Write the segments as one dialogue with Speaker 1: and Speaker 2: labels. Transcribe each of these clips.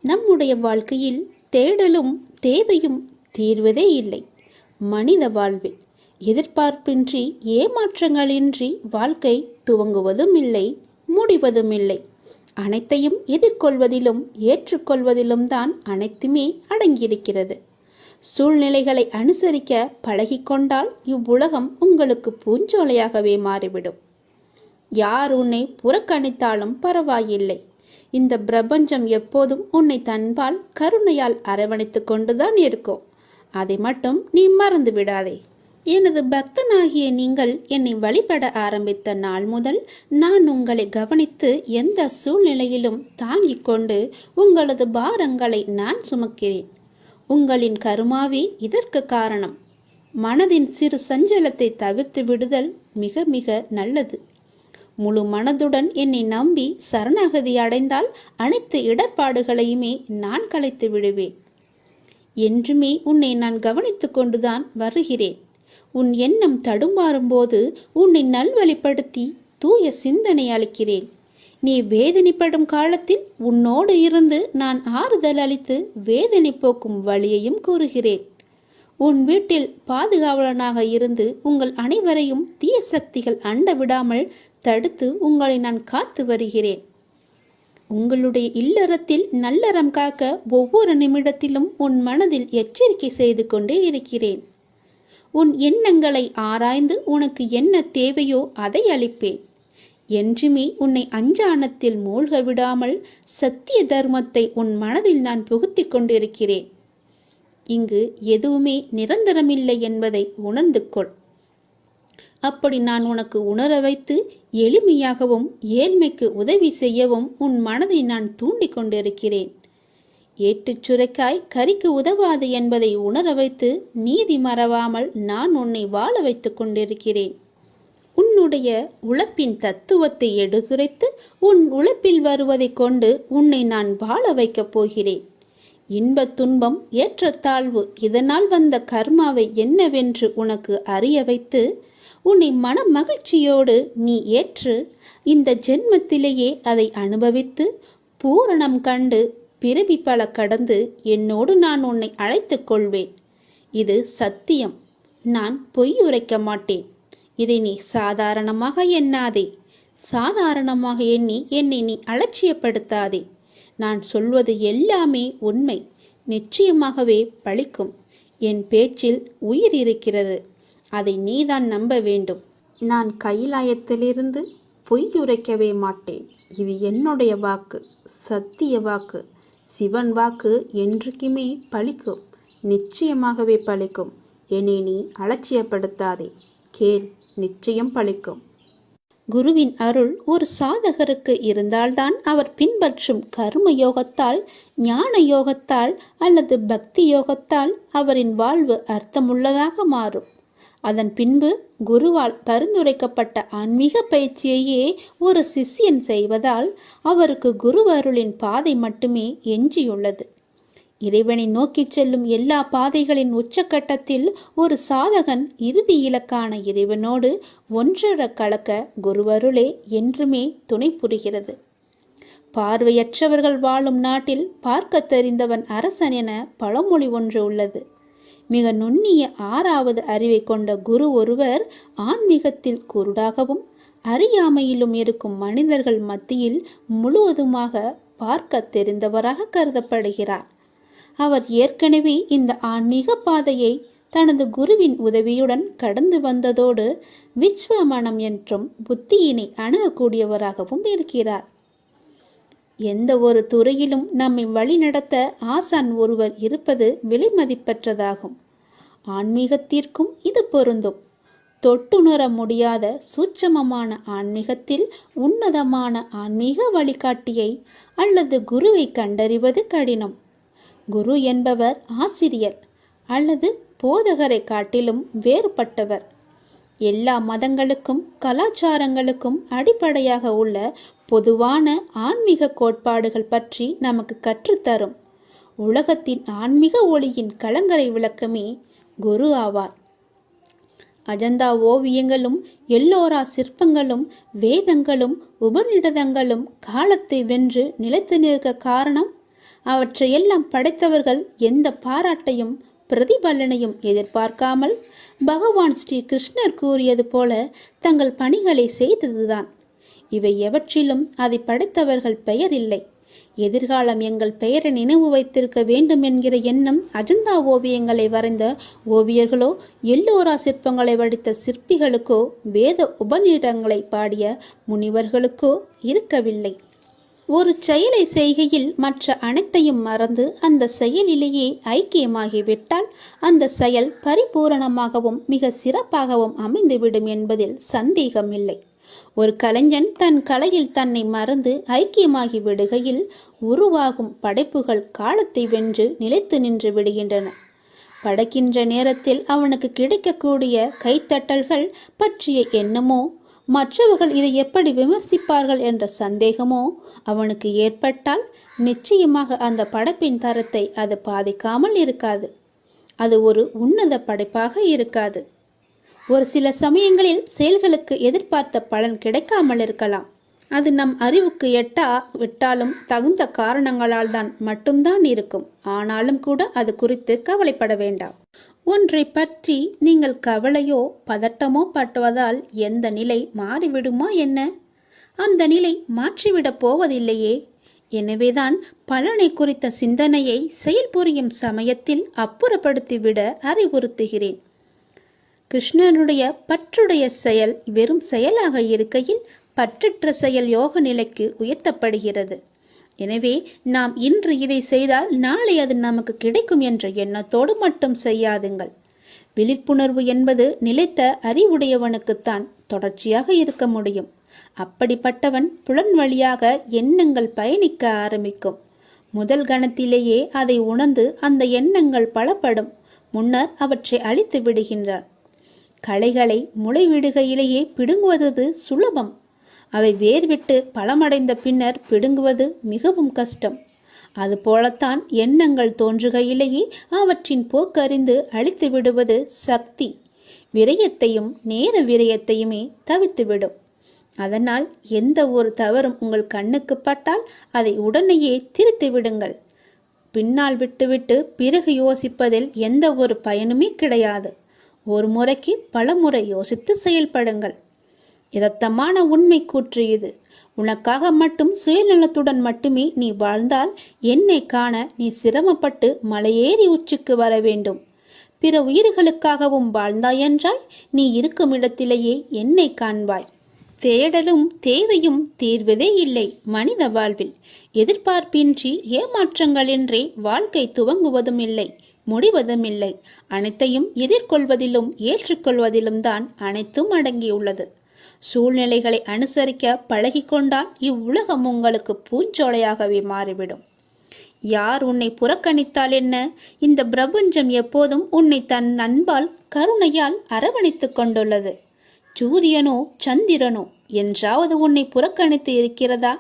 Speaker 1: நம்முடைய வாழ்க்கையில் தேடலும் தேவையும் தீர்வதே இல்லை. மனித வாழ்வில் எதிர்பார்ப்பின்றி ஏமாற்றங்களின்றி வாழ்க்கை துவங்குவதும் இல்லை, முடிவதும் இல்லை. அனைத்தையும் எதிர்கொள்வதிலும் ஏற்றுக்கொள்வதிலும் தான் அனைத்துமே அடங்கியிருக்கிறது. சூழ்நிலைகளை அனுசரிக்க பழகிக்கொண்டால் இவ்வுலகம் உங்களுக்கு பூஞ்சோலையாகவே மாறிவிடும். யார் உன்னை புறக்கணித்தாலும் பரவாயில்லை. இந்த பிரபஞ்சம் எப்போதும் உன்னை தன்பால் கருணையால் அரவணைத்து கொண்டுதான் இருக்கும். அதை மட்டும் நீ மறந்து விடாதே. எனது பக்தனாகிய நீங்கள் என்னை வழிபட ஆரம்பித்த நாள் முதல் நான் உங்களை கவனித்து எந்த சூழ்நிலையிலும் தாங்கிக் கொண்டு உங்களது பாரங்களை நான் சுமக்கிறேன். உங்களின் கருமாவே இதற்கு காரணம். மனதின் சிறு சஞ்சலத்தை தவிர்த்து விடுதல் மிக மிக நல்லது. முழு மனதுடன் என்னை நம்பி சரணாகதி அடைந்தால் அனைத்து இடர்பாடுகளையுமே நான் கலைத்து விடுவேன். என்றுமே உன்னை நான் கவனித்து கொண்டுதான் வருகிறேன். உன் எண்ணம் தடுமாறும் போது உன்னை நல்வழிப்படுத்தி தூய சிந்தனை அளிக்கிறேன். நீ வேதனைப்படும் காலத்தில் உன்னோடு இருந்து நான் ஆறுதல் அளித்து வேதனை போக்கும் வழியையும் கூறுகிறேன். உன் வீட்டில் பாதுகாவலனாக இருந்து உங்கள் அனைவரையும் தீய சக்திகள் அண்ட விடாமல் தடுத்து உங்களை நான் காத்து வருகிறேன். உங்களுடைய இல்லறத்தில் நல்லறம் காக்க ஒவ்வொரு நிமிடத்திலும் உன் மனதில் எச்சரிக்கை செய்து கொண்டே இருக்கிறேன். உன் எண்ணங்களை ஆராய்ந்து உனக்கு என்ன தேவையோ அதை அளிப்பேன். என்றுமே உன்னை அஞ்சானத்தில் மூழ்க விடாமல் சத்திய தர்மத்தை உன் மனதில் நான் புகுத்தி கொண்டிருக்கிறேன். இங்கு எதுவுமே நிரந்தரமில்லை என்பதை உணர்ந்து கொள். அப்படி நான் உனக்கு உணர வைத்து எளிமையாகவும் ஏழ்மைக்கு உதவி செய்யவும் உன் மனதை நான் தூண்டி கொண்டிருக்கிறேன். ஏட்டுச் சுரைக்காய் கறிக்கு உதவாது என்பதை உணர வைத்து நீதி மறவாமல் நான் உன்னை வாழ வைத்து கொண்டிருக்கிறேன். உன்னுடைய உழைப்பின் தத்துவத்தை எடுத்துரைத்து உன் உழைப்பில் வருவதை கொண்டு உன்னை நான் வாழ வைக்கப் போகிறேன். இன்ப துன்பம் ஏற்றத்தாழ்வு இதனால் வந்த கர்மாவை என்னவென்று உனக்கு அறிய வைத்து உன்னை மன மகிழ்ச்சியோடு நீ ஏற்று இந்த ஜென்மத்திலேயே அதை அனுபவித்து பூரணம் கண்டு பிறவி பல கடந்து என்னோடு நான் உன்னை அழைத்து கொள்வேன். இது சத்தியம். நான் பொய் உரைக்க மாட்டேன். இதை நீ சாதாரணமாக எண்ணாதே. சாதாரணமாக எண்ணி என்னை நீ அலட்சியப்படுத்தாதே. நான் சொல்வது எல்லாமே உண்மை. நிச்சயமாகவே பலிக்கும். என் பேச்சில் உயிர் இருக்கிறது. அதை நீதான் நம்ப வேண்டும். நான் கைலாயத்திலிருந்து பொய் உரைக்கவே மாட்டேன். இது என்னுடைய வாக்கு, சத்திய வாக்கு. சிவன் வாக்கு என்றைக்குமே பலிக்கும். நிச்சயமாகவே பலிக்கும். என்னை நீ அலட்சியப்படுத்தாதே. கேள், நிச்சயம் பலிக்கும். குருவின் அருள் ஒரு சாதகருக்கு இருந்தால்தான் அவர் பின்பற்றும் கர்ம யோகத்தால், ஞான யோகத்தால் அல்லது பக்தி யோகத்தால் அவரின் வாழ்வு அர்த்தமுள்ளதாக மாறும். அதன் பின்பு குருவால் பரிந்துரைக்கப்பட்ட ஆன்மீக பயிற்சியையே ஒரு சிஷ்யன் செய்வதால் அவருக்கு குருவருளின் பாதை மட்டுமே எஞ்சியுள்ளது. இறைவனை நோக்கி செல்லும் எல்லா பாதைகளின் உச்சக்கட்டத்தில் ஒரு சாதகன் இறுதி இலக்கான இறைவனோடு ஒன்றர கலக்க குருவருளே என்றுமே துணை புரிகிறது. பார்வையற்றவர்கள் வாழும் நாட்டில் பார்க்க தெரிந்தவன் அரசன் என பழமொழி ஒன்று உள்ளது. மிக நுண்ணிய 6வது அறிவை கொண்ட குரு ஒருவர் ஆன்மீகத்தில் குருடாகவும் அறியாமையிலும் இருக்கும் மனிதர்கள் மத்தியில் முழுவதுமாக பார்க்க தெரிந்தவராக கருதப்படுகிறார். அவர் ஏற்கனவே இந்த ஆன்மீக பாதையை தனது குருவின் உதவியுடன் கடந்து வந்ததோடு விஸ்வமனம் என்றும் புத்தியினை அணுகக்கூடியவராகவும் இருக்கிறார். எந்த ஒரு துறையிலும் நம்மை வழிநடத்த ஆசான் ஒருவர் இருப்பது விலைமதிப்பற்றதாகும். ஆன்மீகத்திற்கும் இது பொருந்தும். தொட்டுணர முடியாத சூட்சமமான ஆன்மீகத்தில் உன்னதமான ஆன்மீக வழிகாட்டியை அல்லது குருவை கண்டறிவது கடினம். குரு என்பவர் ஆசிரியர் அல்லது போதகரை காட்டிலும் வேறுபட்டவர். எல்லா மதங்களுக்கும் கலாச்சாரங்களுக்கும் அடிப்படையாக உள்ள பொதுவான ஆன்மீக கோட்பாடுகள் பற்றி நமக்கு கற்றுத்தரும் உலகத்தின் ஆன்மீக ஒளியின் கலங்கரை விளக்கமே குரு ஆவார். அஜந்தா ஓவியங்களும் எல்லோரா சிற்பங்களும் வேதங்களும் உபநிடதங்களும் காலத்தை வென்று நிலைத்து நிற்க காரணம் அவற்றையெல்லாம் படைத்தவர்கள் எந்த பாராட்டையும் பிரதிபலனையும் எதிர்பார்க்காமல் பகவான் ஸ்ரீ கிருஷ்ணர் கூறியது போல தங்கள் பணிகளை செய்ததுதான். இவை எவற்றிலும் அதை படைத்தவர்கள் பெயர் இல்லை. எதிர்காலம் எங்கள் பெயரை நினைவு வைத்திருக்க வேண்டும் என்கிற எண்ணம் அஜந்தா ஓவியங்களை வரைந்த ஓவியர்களோ, எல்லோரா சிற்பங்களை வடித்த சிற்பிகளுக்கோ, வேத உபநிடங்களை பாடிய முனிவர்களுக்கோ இருக்கவில்லை. ஒரு செயலை செய்கையில் மற்ற அனைத்தையும் மறந்து அந்த செயலிலேயே ஐக்கியமாகிவிட்டால் அந்த செயல் பரிபூரணமாகவும் மிக சிறப்பாகவும் அமைந்துவிடும் என்பதில் சந்தேகமில்லை. ஒரு கலைஞன் தன் கலையில் தன்னை மறந்து ஐக்கியமாகி விடுகையில் உருவாகும் படைப்புகள் காலத்தை வென்று நிலைத்து நின்று விடுகின்றன. படைக்கின்ற நேரத்தில் அவனுக்கு கிடைக்கக்கூடிய கைத்தட்டல்கள் பற்றிய எண்ணமோ, மற்றவர்கள் இதை எப்படி விமர்சிப்பார்கள் என்ற சந்தேகமோ அவனுக்கு ஏற்பட்டால் நிச்சயமாக அந்த படைப்பின் தரத்தை அது பாதிக்காமல் இருக்காது. அது ஒரு உன்னத படைப்பாக இருக்காது. ஒரு சில சமயங்களில் செயல்களுக்கு எதிர்பார்த்த பலன் கிடைக்காமல் இருக்கலாம். அது நம் அறிவுக்கு விட்டாலும் தகுந்த காரணங்களால் தான் மட்டும்தான் இருக்கும். ஆனாலும் கூட அது குறித்து கவலைப்பட வேண்டாம். ஒன்றை பற்றி நீங்கள் கவலையோ பதட்டமோ பட்டுவதால் எந்த நிலை மாறிவிடுமா என்ன? அந்த நிலை மாற்றிவிடப் போவதில்லையே. எனவேதான் பலனை குறித்த சிந்தனையை செயல்புரியும் சமயத்தில் அப்புறப்படுத்திவிட அறிவுறுத்துகிறேன். கிருஷ்ணனுடைய பற்றுடைய செயல் வெறும் செயலாக இருக்கையில் பற்றற்ற செயல் யோக நிலைக்கு உயர்த்தப்படுகிறது. எனவே நாம் இன்று இதை செய்தால் நாளை அது நமக்கு கிடைக்கும் என்ற எண்ணத்தோடு மட்டும் செய்யாதுங்கள். விழிப்புணர்வு என்பது நிலைத்த அறிவுடையவனுக்குத்தான் தொடர்ச்சியாக இருக்க முடியும். அப்படிப்பட்டவன் புலன் வழியாக எண்ணங்கள் பயணிக்க ஆரம்பிக்கும். முதல் கணத்திலேயே அதை உணர்ந்து அந்த எண்ணங்கள் பலப்படும் முன்னர் அவற்றை அழித்து விடுகின்றான். களைகளை முளைவிடுகையிலேயே பிடுங்குவது சுலபம். அவை வேர்விட்டு பலமடைந்த பின்னர் பிடுங்குவது மிகவும் கஷ்டம். அதுபோலத்தான் எண்ணங்கள் தோன்றுகையிலேயே அவற்றின் போக்கறிந்து அழித்து விடுவது சக்தி. விரயத்தையும் நேர விரயத்தையுமே தவிர்த்துவிடும். அதனால் எந்த ஒரு தவறும் உங்கள் கண்ணுக்கு பட்டால் அதை உடனேயே திருத்தி விடுங்கள். பின்னால் விட்டுவிட்டு பிறகு யோசிப்பதில் எந்த ஒரு பயனுமே கிடையாது. ஒரு முறைக்கு பல முறை யோசித்து செயல்படுங்கள். யதார்த்தமான உண்மை கூற்று இது. உனக்காக மட்டும் சுயநலத்துடன் மட்டுமே நீ வாழ்ந்தால் என்னை காண நீ சிரமப்பட்டு மலையேறி உச்சிக்கு வர வேண்டும். பிற உயிர்களுக்காகவும் வாழ்ந்தாயென்றால் நீ இருக்கும் இடத்திலேயே என்னை காண்பாய். தேடலும் தேவையும் தீர்வதே இல்லை மனித வாழ்வில். எதிர்பார்ப்பின்றி ஏமாற்றங்களின்றி வாழ்க்கை துவங்குவதும் இல்லை, முடிவதும் இல்லை. அனைத்தையும் எதிர்கொள்வதிலும் ஏற்றுக்கொள்வதிலும் தான் அனைத்தும் அடங்கியுள்ளது. சூழ்நிலைகளை அனுசரிக்க பழகிக்கொண்டால் இவ்வுலகம் உங்களுக்கு பூஞ்சோலையாகவே மாறிவிடும். யார் உன்னை புறக்கணித்தால் என்ன? இந்த பிரபஞ்சம் எப்போதும் உன்னை தன் அன்பால் கருணையால் அரவணைத்து கொண்டுள்ளது. சூரியனோ சந்திரனோ என்றாவது உன்னை புறக்கணித்து இருக்கிறதா?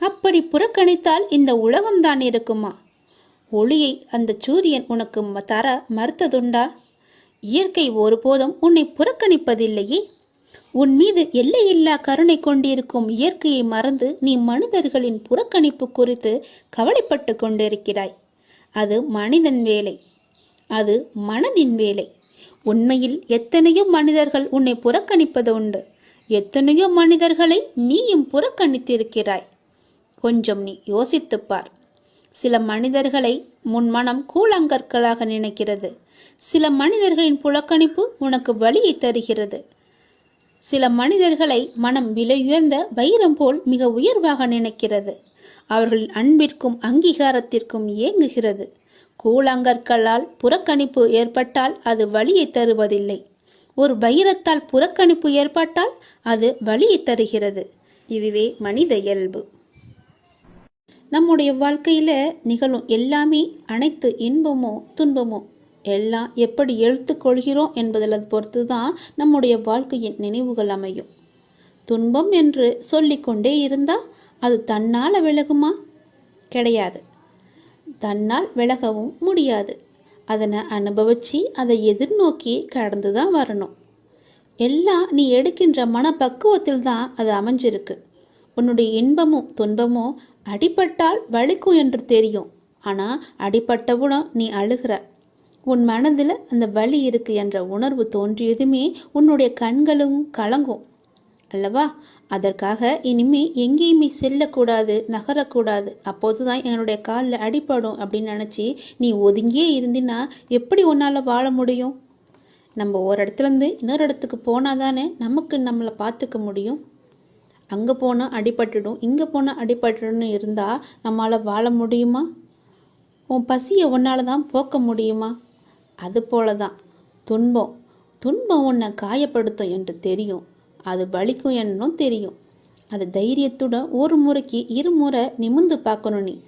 Speaker 1: அப்படி புறக்கணித்தால் இந்த உலகம்தான் இருக்குமா? ஒளியை அந்த சூரியன் உனக்கு தர மறுத்ததுண்டா? இயற்கை ஒருபோதும் உன்னை புறக்கணிப்பதில்லையே. உன் மீது எல்லையில்லா கருணை கொண்டிருக்கும் இயற்கையை மறந்து நீ மனிதர்களின் புறக்கணிப்பு குறித்து கவலைப்பட்டு கொண்டிருக்கிறாய். அது மனிதன் வேலை, அது மனதின் வேலை. உண்மையில் எத்தனையோ மனிதர்கள் உன்னை புறக்கணிப்பது உண்டு. எத்தனையோ மனிதர்களை நீயும் புறக்கணித்திருக்கிறாய். கொஞ்சம் நீ யோசித்துப்பார். சில மனிதர்களை உன் மனம் கூழாங்கற்களாக நினைக்கிறது. சில மனிதர்களின் புறக்கணிப்பு உனக்கு வலியை தருகிறது. சில மனிதர்களை மனம் விலையுயர்ந்த வைரம் போல் மிக உயர்வாக நினைக்கிறது. அவர்களின் அன்பிற்கும் அங்கீகாரத்திற்கும் ஏங்குகிறது. கூழாங்கற்களால் புறக்கணிப்பு ஏற்பட்டால் அது வலியை தருவதில்லை. ஒரு வைரத்தால் புறக்கணிப்பு ஏற்பட்டால் அது வலியை தருகிறது. இதுவே மனித இயல்பு. நம்முடைய வாழ்க்கையில நிகழும் எல்லாமே, அனைத்து இன்பமோ துன்பமோ எல்லாம் எப்படி எடுத்துக்கொள்கிறோம் என்பதில் பொறுத்து தான் நம்முடைய வாழ்க்கையின் நினைவுகள் அமையும். துன்பம் என்று சொல்லிக்கொண்டே இருந்தால் அது தன்னால் விலகுமா? கிடையாது. தன்னால் விலகவும் முடியாது. அதனை அனுபவிச்சு அதை எதிர்நோக்கி கடந்து தான் வரணும். எல்லாம் நீ எடுக்கின்ற மனப்பக்குவத்தில் தான் அது அமைஞ்சிருக்கு. உன்னுடைய இன்பமும் துன்பமும் அடிபட்டால் வலிக்கும் என்று தெரியும். ஆனால் அடிபட்டவுடன் நீ அழுகிற. உன் மனதில் அந்த வலி இருக்கு என்ற உணர்வு தோன்றியதுமே உன்னுடைய கண்களும் கலங்கும் அல்லவா? அதற்காக இனிமே எங்கேயுமே செல்லக்கூடாது, நகரக்கூடாது. அப்போது தான் என்னுடைய காலில் அடிபடும் அப்படின்னு நினச்சி நீ ஒதுங்கியே இருந்தினா எப்படி உன்னால் வாழ முடியும்? நம்ம ஒரு இடத்துலேருந்து இன்னொரு இடத்துக்கு போனால் தானே நமக்கு நம்மளை பார்த்துக்க முடியும். அங்கே போனால் அடிபட்டுடும், இங்கே போனால் அடிபட்டுடும்னு இருந்தால் நம்மளால் வாழ முடியுமா? உன் பசியை உன்னால் தான் போக்க முடியுமா? அதுபோல தான் துன்பம் உன்னை காயப்படுத்தும் என்று தெரியும், அது வலிக்கும் என்னும் தெரியும். அது தைரியத்துடன் ஒரு முறைக்கு இருமுறை நிமிர்ந்து பார்க்கணும்.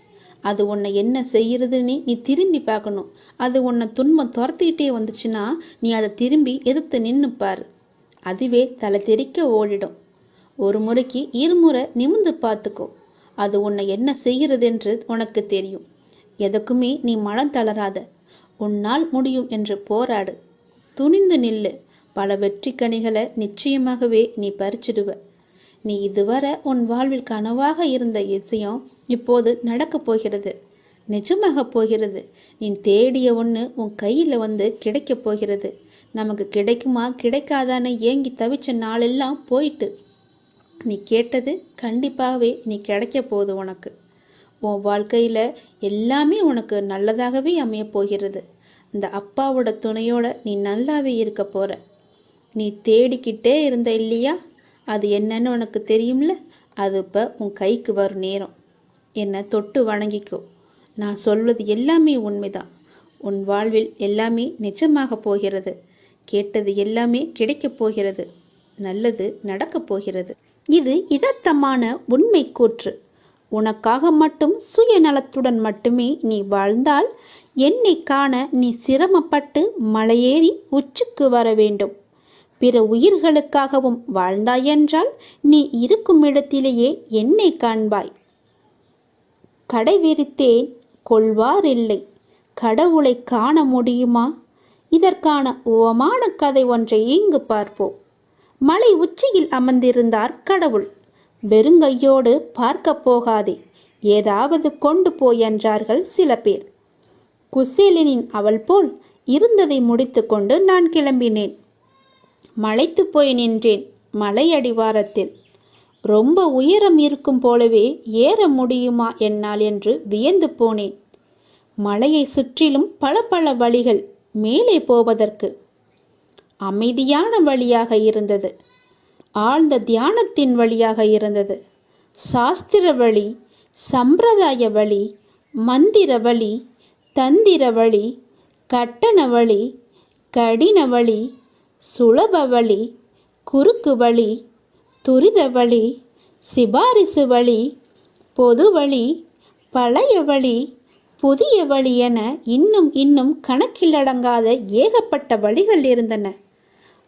Speaker 1: அது உன்னை என்ன செய்கிறதுன்னு நீ திரும்பி பார்க்கணும். அது உன்னை துன்பம் துரத்திக்கிட்டே வந்துச்சுன்னா நீ அதை திரும்பி எதிர்த்து நின்றுப்பார். அதுவே தலை தெறிக்க ஓடிடும். ஒரு முறைக்கு இருமுறை நிமிர்ந்து பார்த்துக்கோ. அது உன்னை என்ன செய்கிறதென்று உனக்கு தெரியும். எதுக்குமே நீ மனம் தளராத. உன்னால் முடியும் என்று போராடு. துணிந்து நில்லு. பல வெற்றி கனிகளை நிச்சயமாகவே நீ பறிச்சிடுவ. நீ இதுவரை உன் வாழ்வில் கனவாக இருந்த விஷயம் இப்போது நடக்கப் போகிறது, நிஜமாக போகிறது. நீ தேடிய ஒன்று உன் கையில் வந்து கிடைக்கப் போகிறது. நமக்கு கிடைக்குமா கிடைக்காதான்னு ஏங்கி தவிச்ச நாளெல்லாம் போயிட்டு நீ கேட்டது கண்டிப்பாகவே நீ கிடைக்க போகுது. உனக்கு உன் வாழ்க்கையில் எல்லாமே உனக்கு நல்லதாகவே அமைய போகிறது. இந்த அப்பாவோட துணையோட நீ நல்லாவே இருக்க போகிற. நீ தேடிக்கிட்டே இருந்த இல்லையா, அது என்னன்னு உனக்கு தெரியும்ல. அது இப்போ உன் கைக்கு வரும் நேரம். என்னை தொட்டு வணங்கிக்கோ. நான் சொல்வது எல்லாமே உண்மைதான். உன் வாழ்வில் எல்லாமே நிஜமாக போகிறது. கேட்டது எல்லாமே கிடைக்கப் போகிறது. நல்லது நடக்கப் போகிறது. இது யதார்த்தமான உண்மை கூற்று. உனக்காக மட்டும் சுயநலத்துடன் மட்டுமே நீ வாழ்ந்தால் என்னை காண நீ சிரமப்பட்டு மலையேறி உச்சிக்கு வர வேண்டும். பிற உயிர்களுக்காகவும் வாழ்ந்தாயென்றால் நீ இருக்கும் இடத்திலேயே என்னை காண்பாய். கடை விரித்தேன் கொள்வார் இல்லை. கடவுளை காண முடியுமா? இதற்கான உவமான கதை ஒன்றை இங்கு பார்ப்போம். மலை உச்சியில் அமர்ந்திருந்தார் கடவுள். வெறுங்கையோடு பார்க்க போகாதே, ஏதாவது கொண்டு போய் என்றார்கள் சில பேர். குசேலனின் அவள் போல் இருந்ததை முடித்து கொண்டு நான் கிளம்பினேன். மலைத்து போய் நின்றேன் மலை அடிவாரத்தில். ரொம்ப உயரம் இருக்கும் போலவே ஏற முடியுமா என்னால் என்று வியந்து போனேன். மலையை சுற்றிலும் பல பல வழிகள் மேலே போவதற்கு. அமைதியான வழியாக இருந்தது. ஆழ்ந்த தியானத்தின் வழியாக இருந்தது. சாஸ்திர வழி, சம்பிரதாய வழி, மந்திர வழி, தந்திர வழி, கட்டண வழி, கடின வழி, சுலப வழி, குறுக்கு வழி, துரித வழி, சிபாரிசு வழி, பொது வழி, பழைய வழி, புதிய வழி என இன்னும் கணக்கிலடங்காத ஏகப்பட்ட வழிகள் இருந்தன.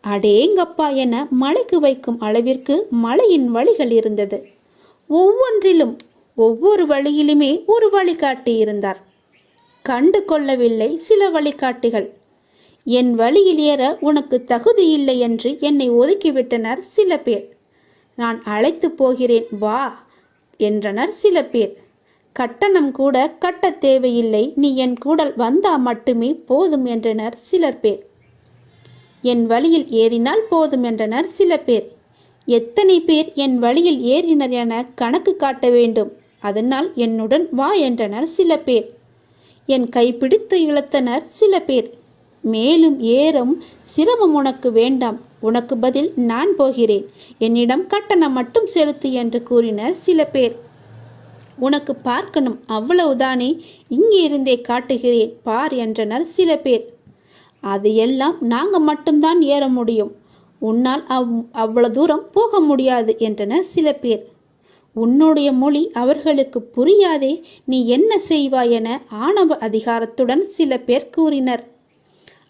Speaker 1: அடேங்கப்பா என மலைக்கு வைக்கும் அளவிற்கு மலையின் வழிகள் இருந்தது. ஒவ்வொன்றிலும் ஒவ்வொரு வழியிலுமே ஒரு வழிகாட்டி இருந்தார். கண்டு கொள்ளவில்லை சில வழிகாட்டிகள். என் வழியில் ஏற உனக்கு தகுதி இல்லை என்று என்னை ஒதுக்கிவிட்டனர் சில பேர். நான் அழைத்து போகிறேன் வா என்றனர் சில பேர். கட்டணம் கூட கட்ட தேவையில்லை, நீ என் கூட வந்தா மட்டுமே போதும் என்றனர் சிலர் பேர். என் வழியில் ஏறினால் போதும் என்றனர் சில பேர். எத்தனை பேர் என் வழியில் ஏறினர் என கணக்கு காட்ட வேண்டும், அதனால் என்னுடன் வா என்றனர் சில பேர். என் கைப்பிடித்து இழுத்தனர் சில பேர். மேலும் ஏறும் சிரமம் உனக்கு வேண்டாம், உனக்கு பதில் நான் போகிறேன், என்னிடம் கட்டணம் மட்டும் செலுத்து என்று கூறினர் சில பேர். உனக்கு பார்க்கணும் அவ்வளவுதானே, இங்கே இருந்தே காட்டுகிறேன் பார் என்றனர் சில பேர். அது எல்லாம் நாங்கள் மட்டும்தான் ஏற முடியும், உன்னால் அவ்வளவு தூரம் போக முடியாது என்றனர் சில பேர். உன்னுடைய மொழி அவர்களுக்கு புரியாதே, நீ என்ன செய்வாய் என ஆணவ அதிகாரத்துடன் சில பேர் கூறினர்.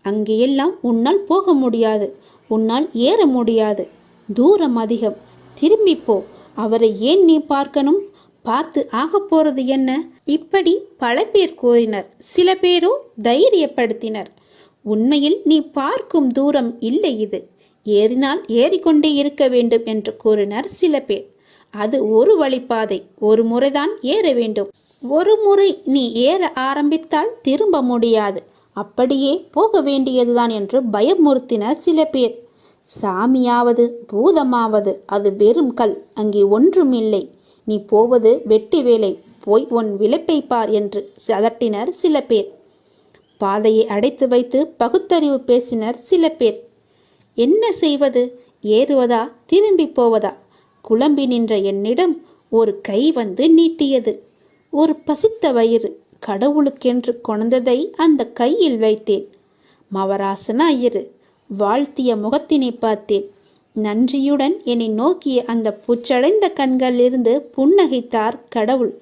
Speaker 1: அங்கேயெல்லாம் உன்னால் போக முடியாது, உன்னால் ஏற முடியாது, தூரம் அதிகம், திரும்பிப்போ, அவரை ஏன் நீ பார்க்கணும், பார்த்து ஆக போறது என்ன, இப்படி பல பேர் கூறினர். சில பேரோ தைரியப்படுத்தினர். உண்மையில் நீ பார்க்கும் தூரம் இல்லை இது, ஏறினால் ஏறிக்கொண்டே இருக்க வேண்டும் என்று கூறினர் சில பேர். அது ஒரு வழிப்பாதை, ஒரு முறைதான் ஏற வேண்டும். ஒரு முறை நீ ஏற ஆரம்பித்தால் திரும்ப முடியாது, அப்படியே போக வேண்டியதுதான் என்று பயமுறுத்தினர் சில பேர். சாமியாவது பூதமாவது அது வெறும் கல், அங்கே ஒன்றும் இல்லை. நீ போவது வெட்டி வேலை, போய் உன் விளைப்பை பார் என்று சதட்டினர் சில பேர். பாதையை அடைத்து வைத்து பகுத்தறிவு பேசினர் சில பேர். என்ன செய்வது? ஏறுவதா திரும்பி போவதா? குழம்பி நின்ற என்னிடம் ஒரு கை வந்து நீட்டியது. ஒரு பசித்த வயிறு, கடவுளுக்கென்று கொணர்ந்ததை அந்த கையில் வைத்தேன். மவராசனா இரு, வாழ்த்திய முகத்தினை பார்த்தேன். நன்றியுடன் என்னை நோக்கிய அந்த புச்சடைந்த கண்களிலிருந்து புன்னகைத்தார் கடவுள்.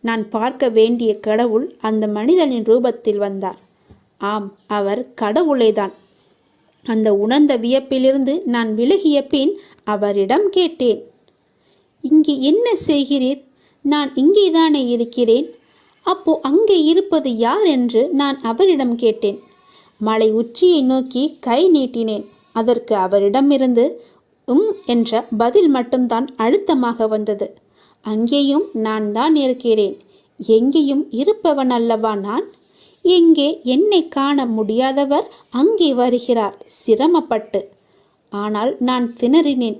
Speaker 1: நான் பார்க்க வேண்டிய கடவுள் அந்த மனிதனின் ரூபத்தில் வந்தார். ஆம், அவர் கடவுளேதான். அந்த உணர்ந்த வியப்பிலிருந்து நான் விலகிய பின் அவரிடம் கேட்டேன், இங்கே என்ன செய்கிறீர்? நான் இங்கேதானே இருக்கிறேன். அப்போ அங்கே இருப்பது யார் என்று நான் அவரிடம் கேட்டேன். மலை உச்சியை நோக்கி கை நீட்டினேன். அதற்கு அவரிடமிருந்து என்ற பதில் மட்டும்தான் அழுத்தமாக வந்தது. அங்கேயும் நான் தான் இருக்கிறேன். எங்கேயும் இருப்பவன் அல்லவா நான்? எங்கே என்னை காண முடியாதவர் அங்கே வருகிறார் சிரமப்பட்டு. ஆனால் நான் திணறினேன்.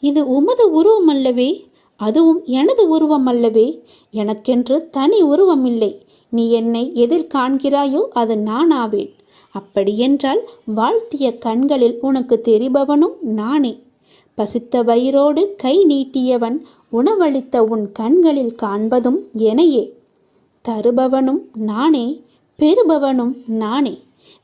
Speaker 1: இது உமது உருவம் அல்லவே, அதுவும் எனது உருவம் அல்லவே. எனக்கென்று தனி உருவம் இல்லை. நீ என்னை எதில் காண்கிறாயோ அது நான் ஆவேன். அப்படியென்றால் வாழ்த்திய கண்களில் உனக்கு தெரிபவனும் நானே. பசித்த வயிறோடு கை நீட்டியவன் உணவளித்த உன் கண்களில் காண்பதும் எனையே. தருபவனும் நானே, பெறுபவனும் நானே.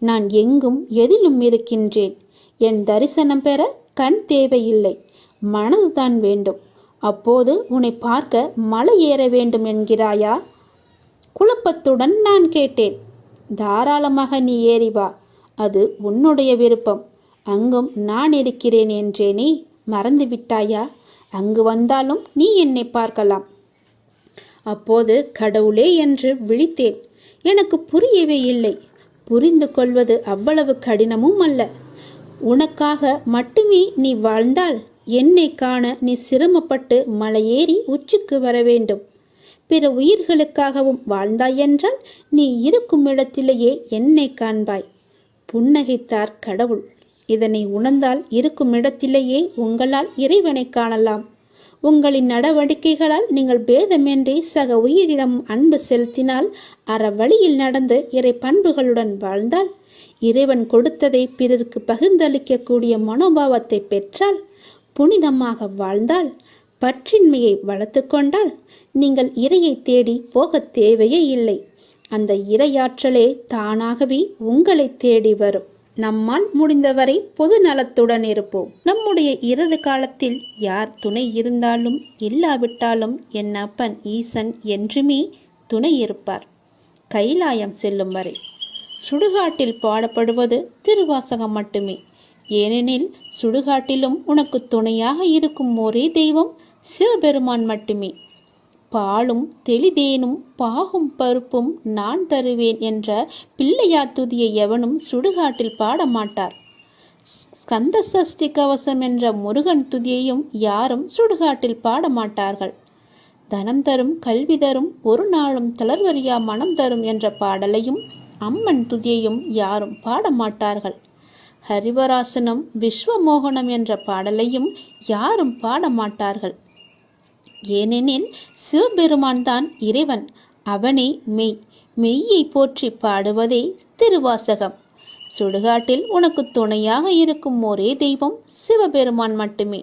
Speaker 1: நான் எங்கும் எதிலும் இருக்கின்றேன். என் தரிசனம் பெற கண் தேவையில்லை, மனதுதான் வேண்டும். அப்போது உன்னை பார்க்க மலை ஏற வேண்டும் என்கிறாயா? குழப்பத்துடன் நான் கேட்டேன். தாராளமாக நீ ஏறி வா, அது உன்னுடைய விருப்பம். அங்கும் நான் இருக்கிறேன் என்றேனே, மறந்து விட்டாயா? அங்கு வந்தாலும் நீ என்னை பார்க்கலாம். அப்போது கடவுளே என்று விழித்தேன். எனக்கு புரியவே இல்லை. புரிந்து கொள்வது அவ்வளவு கடினமும் அல்ல. உனக்காக மட்டுமே நீ வாழ்ந்தால் என்னை காண நீ சிரமப்பட்டு மலையேறி உச்சிக்கு வர வேண்டும். பிற உயிர்களுக்காகவும் வாழ்ந்தாய் என்றால் நீ இருக்கும் இடத்திலேயே என்னை காண்பாய். புன்னகைத்தார் கடவுள். இதனை உணர்ந்தால் இருக்கும் இடத்திலேயே உங்களால் இறைவனை காணலாம். உங்களின் நடவடிக்கைகளால் நீங்கள் பேதமின்றி சக உயிரிடம் அன்பு செலுத்தினால், அற வழியில் நடந்து இறை பண்புகளுடன் வாழ்ந்தால், இறைவன் கொடுத்ததை பிறருக்கு பகிர்ந்தளிக்கக்கூடிய மனோபாவத்தை பெற்றால், புனிதமாக வாழ்ந்தால், பற்றின்மையை வளர்த்து கொண்டால், நீங்கள் இறையை தேடி போக தேவையே இல்லை. அந்த இறையாற்றலே தானாகவே உங்களை தேடி வரும். நம்மால் முடிந்தவரை பொது நலத்துடன் இருப்போம். நம்முடைய இறுதி காலத்தில் யார் துணை இருந்தாலும் இல்லாவிட்டாலும் என் அப்பன் ஈசன் என்றுமே துணை இருப்பார், கைலாயம் செல்லும் வரை. சுடுகாட்டில் பாடப்படுவது திருவாசகம் மட்டுமே. ஏனெனில் சுடுகாட்டிலும் உனக்கு துணையாக இருக்கும் ஒரே தெய்வம் சிவபெருமான் மட்டுமே. பாலும் தெளிதேனும் பாகும் பருப்பும் நான் தருவேன் என்ற பிள்ளையார் துதியை எவனும் சுடுகாட்டில் பாடமாட்டார். ஸ்கந்த சஷ்டி கவசம் என்ற முருகன் துதியையும் யாரும் சுடுகாட்டில் பாடமாட்டார்கள். தனம் தரும் கல்வி தரும் ஒரு நாளும் தளர்வறியா மனம் தரும் என்ற பாடலையும் அம்மன் துதியையும் யாரும் பாடமாட்டார்கள். ஹரிவராசனம் விஸ்வமோகனம் என்ற பாடலையும் யாரும் பாடமாட்டார்கள். ஏனெனில் சிவபெருமான் தான் இறைவன், அவனே மெய். மெய்யை போற்றி பாடுவதே திருவாசகம். சுடுகாட்டில் உனக்கு துணையாக இருக்கும் ஒரே தெய்வம் சிவபெருமான் மட்டுமே.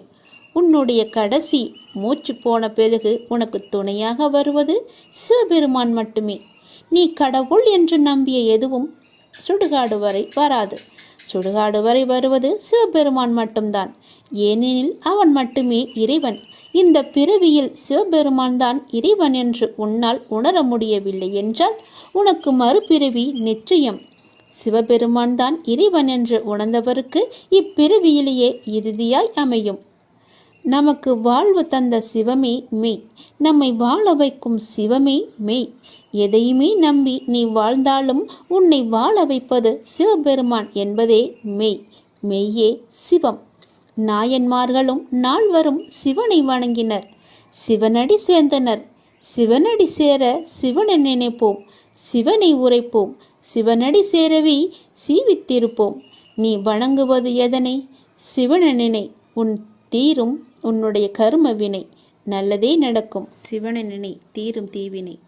Speaker 1: உன்னுடைய கடைசி மூச்சு போன பிறகு உனக்கு துணையாக வருவது சிவபெருமான் மட்டுமே. நீ கடவுள் என்று நம்பிய எதுவும் சுடுகாடு வரை வராது. சுடுகாடு வரை வருவது சிவபெருமான் மட்டும்தான். ஏனெனில் அவன் மட்டுமே இறைவன். இந்த பிறவியில் சிவபெருமான் தான் இறைவன் என்று உன்னால் உணர முடியவில்லை என்றால் உனக்கு மறுபிறவி நிச்சயம். சிவபெருமான் தான் இறைவன் என்று உணர்ந்தவருக்கு இப்பிறவியிலேயே இறுதியாய் அமையும். நமக்கு வாழ்வு தந்த சிவமே மெய், நம்மை வாழ வைக்கும் சிவமே மெய். எதையுமே நம்பி நீ வாழ்ந்தாலும் உன்னை வாழ வைப்பது சிவபெருமான் என்பதே மெய். மெய்யே சிவம். நாயன்மார்களும் நால்வரும் சிவனை வணங்கினர். சிவனடி சேர்ந்தனர். சிவனடி சேர சிவனை நினைப்போம். சிவனை உரைப்போம். சிவனடி சேரவி சீவித்திருப்போம். நீ வணங்குவது எதனை? சிவனை நினை. உன் தீரும் உன்னுடைய கர்ம வினை. நல்லதே நடக்கும். சிவனை நினை, தீரும் தீவினை.